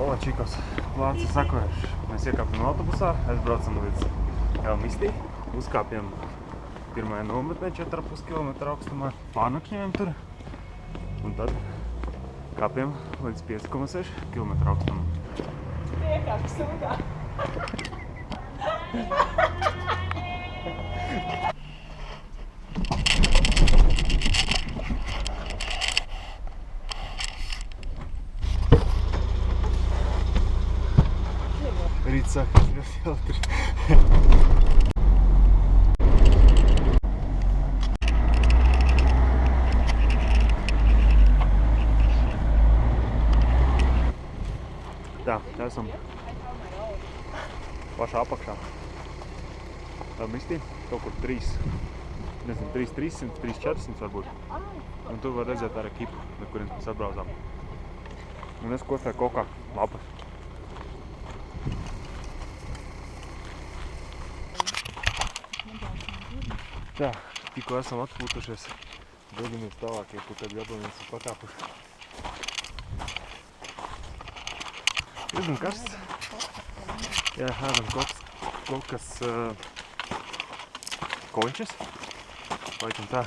Hola, čikos! Plāns ir sakojuši. Mēs iekāpjam autobusā, aizbraucam līdz Elmistī, uzkāpjam pirmajā nometnē 4,5 km augstumā, pārnakšņojam tur un tad kāpjam līdz 5,6 km augstumā. Iekāpj sūdā! Rīt sākās ļoti jautri. Tā, esam pašā apakšā. Elmistī, kaut kur 300, 400 varbūt. Un tur var redzēt arī kipu, no kurienes mēs atbraucām. Un es kostēju kokā lapas. Tā, tikko esam atpūtušies, dodamies tālākie, kur tad gabaliņus ir pakāpuši. Diezgan karsts. Jā, ēdam kaut kas končas. Laikam tā.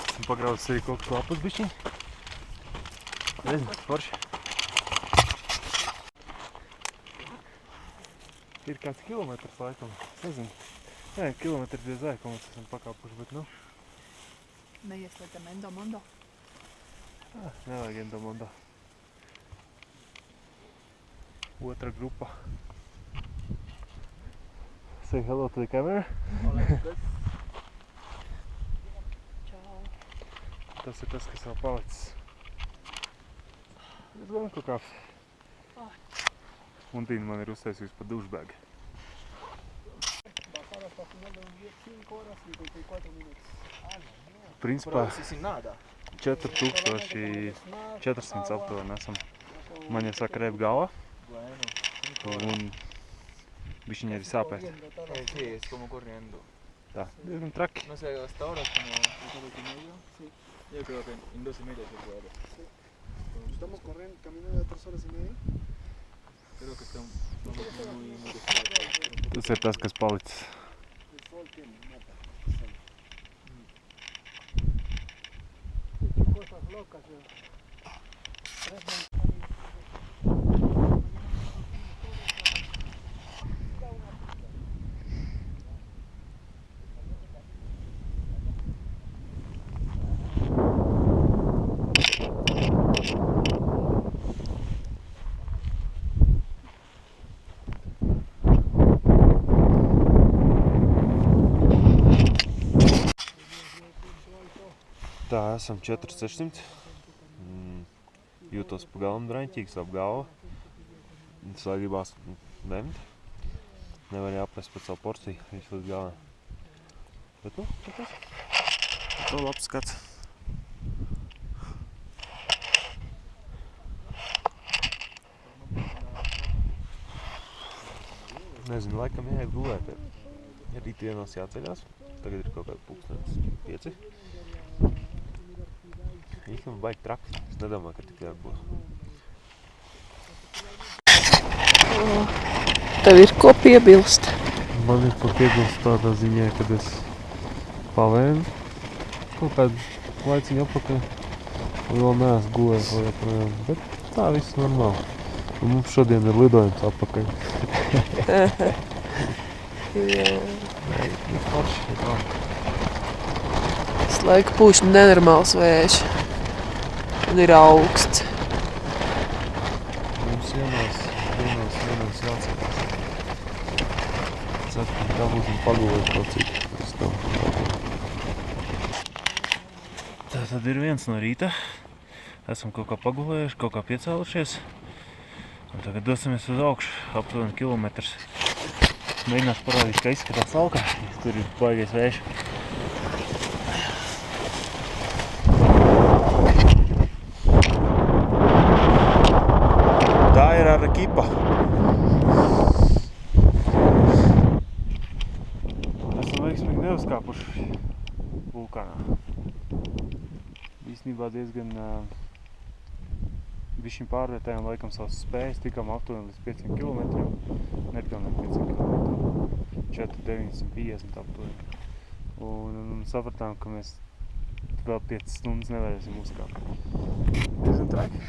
Esmu pagrauzis arī kaut kas lapas bišķiņ. Nezinu, forši. Ir kāds kilometrs laikam, nezinu. Nē, kilometri diezai, ko mēs esam pakāpuši, bet nu... Neieslēdzam Endomondo. Nevajag Endomondo. Otra grupa. Say hello to the camera. Čau. Tas ir tas, kas vēl palicis. Es gan kaut kāps. Un Tīna man ir uztaisījusi pa dušbēgu. Principā 4400 aptuveni esam. Man jau saka rēp galva. Un bišķiņi arī sāpēt. Sí, es como corriendo. Tā, diezgan traki. No sé, hasta ahora es como 2,5. Sí. Yo creo que en 2,5 se puede. Sí. Estamos corriendo, caminando de 3 horas y media. Creo que estamos muy despacio. Tas ir tas, kas palicis. El sol que mata. Cosas locas. Tā, esam 400. Jūtos pa galvam draņķīgs ap galvu. Sā gribās nemt. Nevar jāprast pēc savu porciju, visu līdz galvā. Bet nu, tas. To labs skats. Nezinu, laikam jāiet gulēt. Rītdienos jāceļās. Tagad ir kaut kāda 5. Īkam baigi traki. Es nedomāju, ka tik jābūt būs. Tev ir ko piebilst? Man ir ko piebilst tādā ziņā, kad es pavēnu kaut kādu laiciņu apakaļ. Vēl neesmu gulējis vēl joprojām, bet tā viss normāli. Un mums šodien ir lidojums apakaļ. Jā. Nē, ir forši, ir labi. Es laiku pūš nenormāls vējš. Un ir augsts. Mums vienos jācēlās. Ceru, ka tā būsim pagulēt kaut cik. Tā tad ir 1 no rīta. Esam kaut kā pagulējuši, kaut kā piecēlušies. Un tagad dosimies uz augšu, aptuveni kilometrs. Mēģināšu parādīt, kā izskatās augā. Tur ir baigais vējš. Tā ir ar kipa. Esam veiksmīgi neuzkāpuši vulkānā. Īstenībā diezgan bišķiņ pārvērtējām laikam savas spējas, tikām aptuveni līdz 500 km, nepilniem 500 km, 4,950 aptuveni. Un sapratām, ka mēs vēl 5 stundas nevarēsim uzkāpt. Diezgan traki.